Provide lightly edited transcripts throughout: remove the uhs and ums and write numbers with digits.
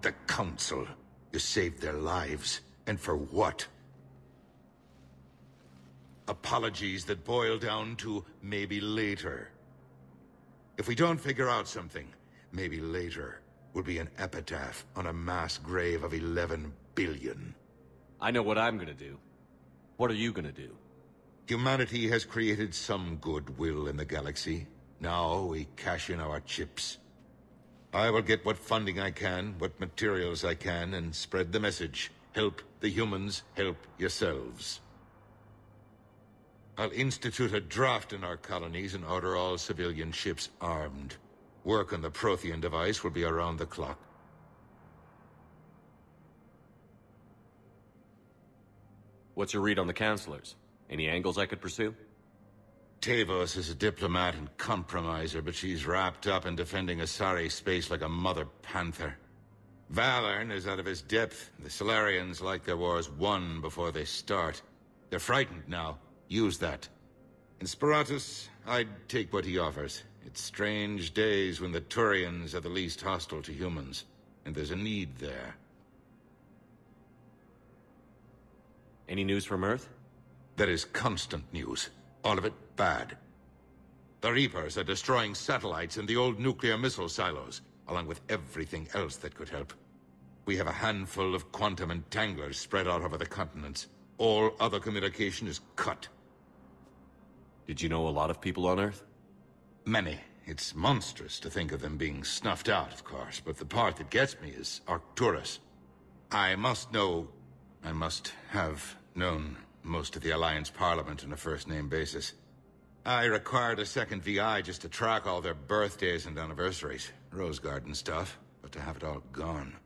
The Council. You saved their lives. And for what? Apologies that boil down to maybe later. If we don't figure out something, maybe later will be an epitaph on a mass grave of 11 billion. I know what I'm gonna do. What are you gonna do? Humanity has created some goodwill in the galaxy. Now we cash in our chips. I will get what funding I can, what materials I can, and spread the message. Help the humans, help yourselves. I'll institute a draft in our colonies and order all civilian ships armed. Work on the Prothean device will be around the clock. What's your read on the counselors? Any angles I could pursue? Tavos is a diplomat and compromiser, but she's wrapped up in defending Asari space like a mother panther. Valorn is out of his depth. The Solarians like their wars won before they start. They're frightened now. Use that. In Sparatus, I'd take what he offers. It's strange days when the Turians are the least hostile to humans, and there's a need there. Any news from Earth? There is constant news. All of it bad. The Reapers are destroying satellites and the old nuclear missile silos, along with everything else that could help. We have a handful of quantum entanglers spread out over the continents. All other communication is cut. Did you know a lot of people on Earth? Many. It's monstrous to think of them being snuffed out, of course, but the part that gets me is Arcturus. I must have known most of the Alliance Parliament on a first-name basis. I required a second VI just to track all their birthdays and anniversaries. Rose Garden stuff, but to have it all gone.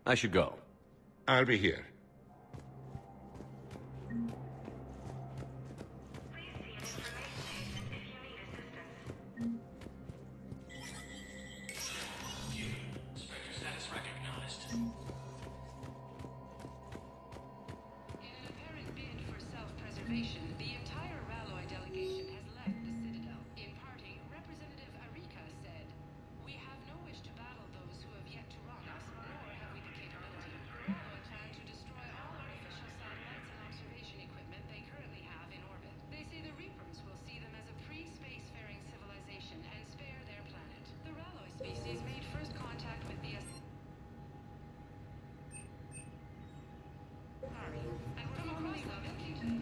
I should go. I'll be here. The entire Ralloy delegation has left the Citadel. In parting, Representative Arika said, "We have no wish to battle those who have yet to wrong us, nor have we the capability. Ralloy plan to destroy all artificial satellites and observation equipment they currently have in orbit. They say the Reapers will see them as a pre-spacefaring civilization and spare their planet. The Ralloy species made first contact with the Asari, and were formerly loving people."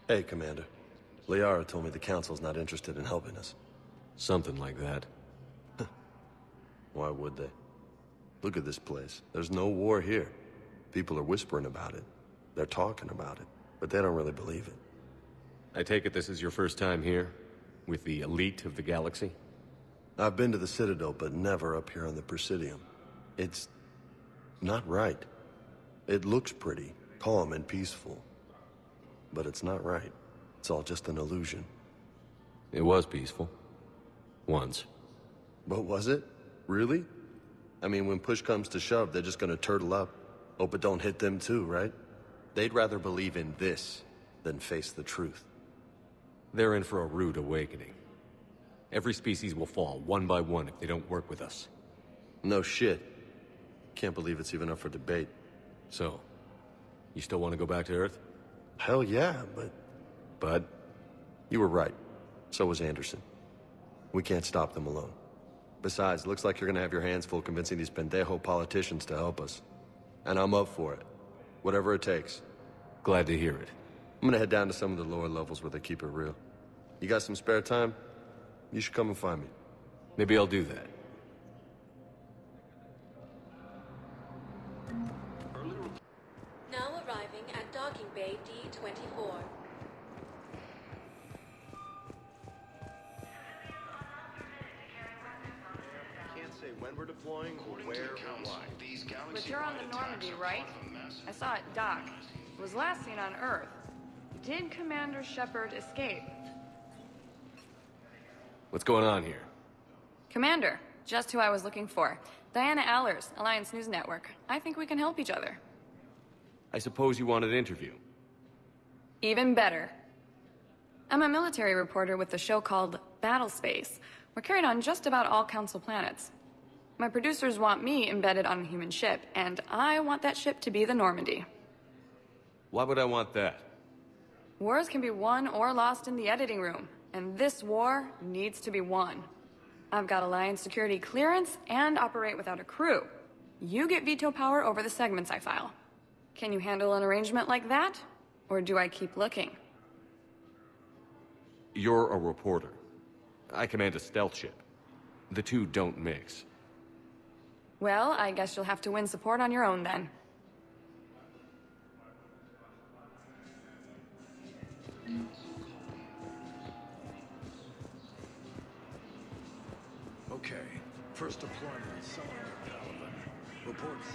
Hey, Commander. Liara told me the Council's not interested in helping us. Something like that. Why would they? Look at this place. There's no war here. People are whispering about it. They're talking about it, but they don't really believe it. I take it this is your first time here? With the elite of the galaxy? I've been to the Citadel, but never up here on the Presidium. It's not right. It looks pretty, calm and peaceful. But it's not right. It's all just an illusion. It was peaceful. Once. But was it? Really? I mean, when push comes to shove, they're just gonna turtle up. Hope it don't hit them too, right? They'd rather believe in this than face the truth. They're in for a rude awakening. Every species will fall, one by one, if they don't work with us. No shit. Can't believe it's even up for debate. So, you still want to go back to Earth? Hell yeah, but... But? You were right. So was Anderson. We can't stop them alone. Besides, looks like you're gonna have your hands full convincing these pendejo politicians to help us. And I'm up for it. Whatever it takes. Glad to hear it. I'm gonna head down to some of the lower levels where they keep it real. You got some spare time? You should come and find me. Maybe I'll do that. Now arriving at docking bay D-24. Can't say when we're deploying, or where, or why. But you're on the Normandy, right? I saw it dock. It was last seen on Earth. Did Commander Shepard escape? What's going on here? Commander, just who I was looking for. Diana Allers, Alliance News Network. I think we can help each other. I suppose you want an interview? Even better. I'm a military reporter with a show called Battle Space. We're carried on just about all Council planets. My producers want me embedded on a human ship, and I want that ship to be the Normandy. Why would I want that? Wars can be won or lost in the editing room, and this war needs to be won. I've got Alliance security clearance and operate without a crew. You get veto power over the segments I file. Can you handle an arrangement like that? Or do I keep looking? You're a reporter. I command a stealth ship. The two don't mix. Well, I guess you'll have to win support on your own then. Okay, first deployment is somewhere near Paladin. Reports.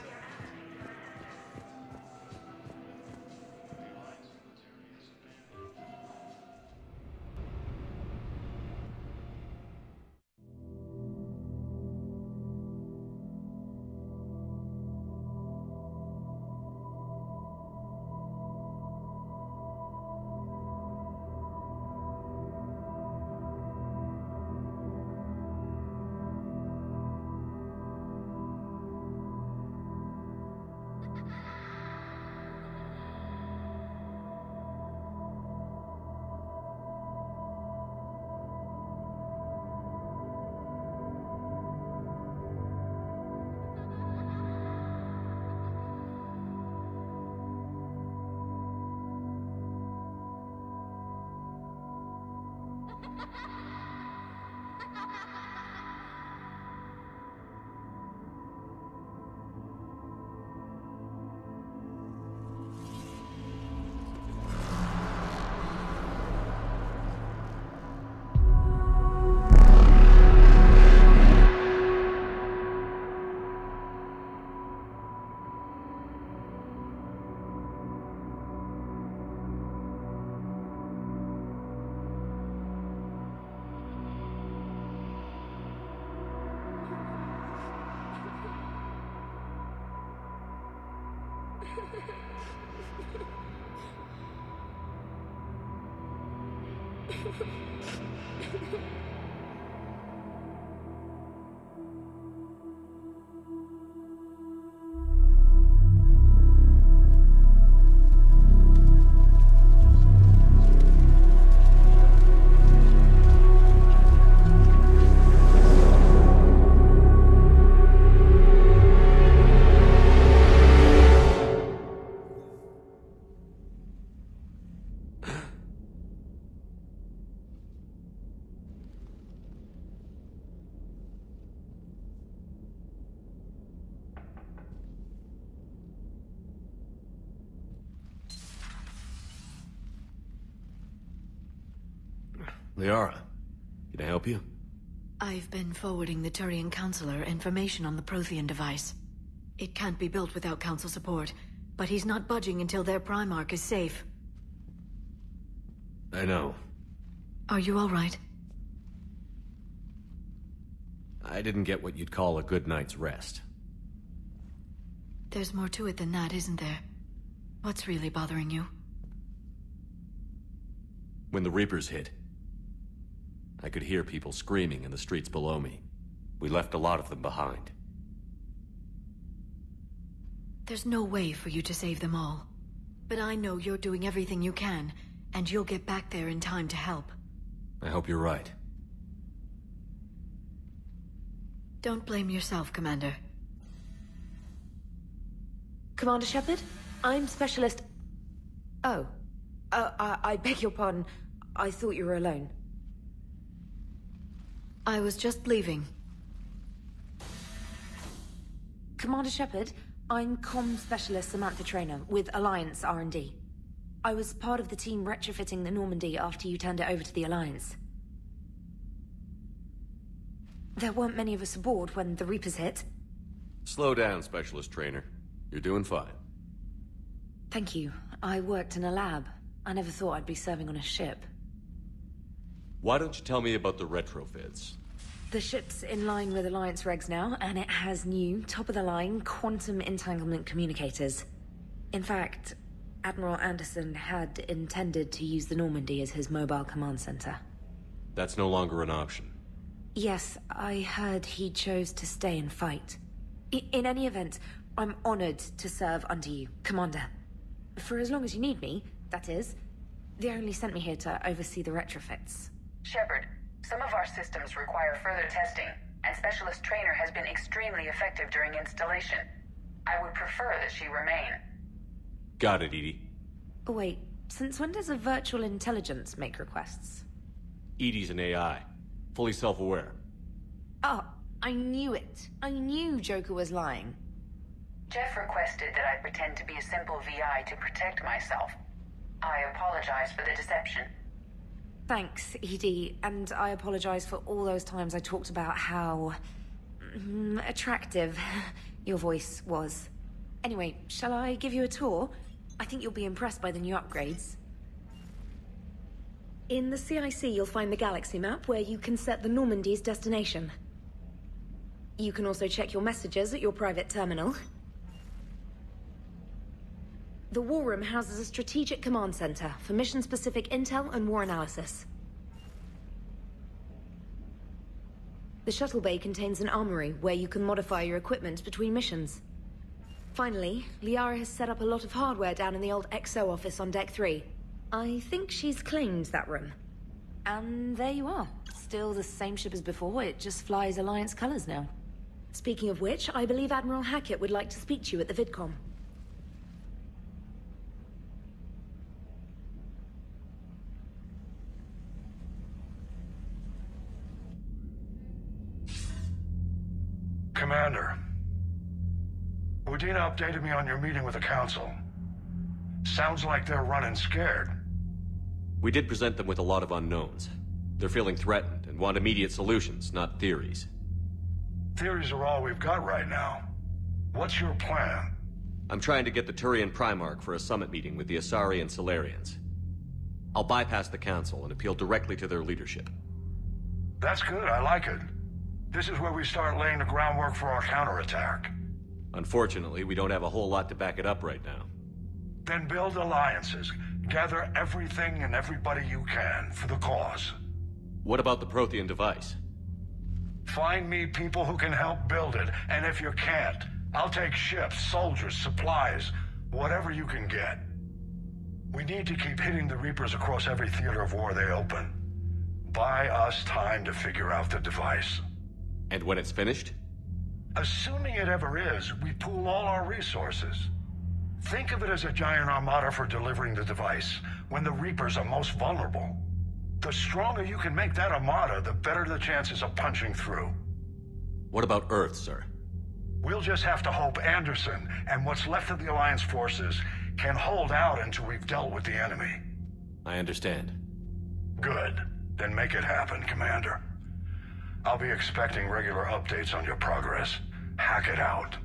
Liara, can I help you? I've been forwarding the Turian Counselor information on the Prothean device. It can't be built without Council support, but he's not budging until their Primarch is safe. I know. Are you all right? I didn't get what you'd call a good night's rest. There's more to it than that, isn't there? What's really bothering you? When the Reapers hit, I could hear people screaming in the streets below me. We left a lot of them behind. There's no way for you to save them all. But I know you're doing everything you can, and you'll get back there in time to help. I hope you're right. Don't blame yourself, Commander. Commander Shepard? I'm Specialist... Oh. I beg your pardon. I thought you were alone. I was just leaving. Commander Shepard, I'm Comm Specialist Samantha Traynor with Alliance R&D. I was part of the team retrofitting the Normandy after you turned it over to the Alliance. There weren't many of us aboard when the Reapers hit. Slow down, Specialist Trainer. You're doing fine. Thank you. I worked in a lab. I never thought I'd be serving on a ship. Why don't you tell me about the retrofits? The ship's in line with Alliance regs now, and it has new, top-of-the-line, quantum entanglement communicators. In fact, Admiral Anderson had intended to use the Normandy as his mobile command center. That's no longer an option. Yes, I heard he chose to stay and fight. In any event, I'm honored to serve under you, Commander. For as long as you need me, that is. They only sent me here to oversee the retrofits. Shepard, some of our systems require further testing, and Specialist Trainer has been extremely effective during installation. I would prefer that she remain. Got it, EDI. Wait, since when does a virtual intelligence make requests? EDI's an AI. Fully self-aware. Oh, I knew it. I knew Joker was lying. Jeff requested that I pretend to be a simple VI to protect myself. I apologize for the deception. Thanks, ED, and I apologize for all those times I talked about how... attractive your voice was. Anyway, shall I give you a tour? I think you'll be impressed by the new upgrades. In the CIC, you'll find the galaxy map where you can set the Normandy's destination. You can also check your messages at your private terminal. The War Room houses a strategic command center for mission-specific intel and war analysis. The shuttle bay contains an armory where you can modify your equipment between missions. Finally, Liara has set up a lot of hardware down in the old XO office on Deck 3. I think she's claimed that room. And there you are. Still the same ship as before, it just flies Alliance colors now. Speaking of which, I believe Admiral Hackett would like to speak to you at the VidCom. Commander, Udina updated me on your meeting with the Council. Sounds like they're running scared. We did present them with a lot of unknowns. They're feeling threatened and want immediate solutions, not theories. Theories are all we've got right now. What's your plan? I'm trying to get the Turian Primarch for a summit meeting with the Asari and Solarians. I'll bypass the Council and appeal directly to their leadership. That's good, I like it. This is where we start laying the groundwork for our counterattack. Unfortunately, we don't have a whole lot to back it up right now. Then build alliances. Gather everything and everybody you can for the cause. What about the Prothean device? Find me people who can help build it, and if you can't, I'll take ships, soldiers, supplies, whatever you can get. We need to keep hitting the Reapers across every theater of war they open. Buy us time to figure out the device. And when it's finished? Assuming it ever is, we pool all our resources. Think of it as a giant armada for delivering the device, when the Reapers are most vulnerable. The stronger you can make that armada, the better the chances of punching through. What about Earth, sir? We'll just have to hope Anderson and what's left of the Alliance forces can hold out until we've dealt with the enemy. I understand. Good. Then make it happen, Commander. I'll be expecting regular updates on your progress. Hack it out.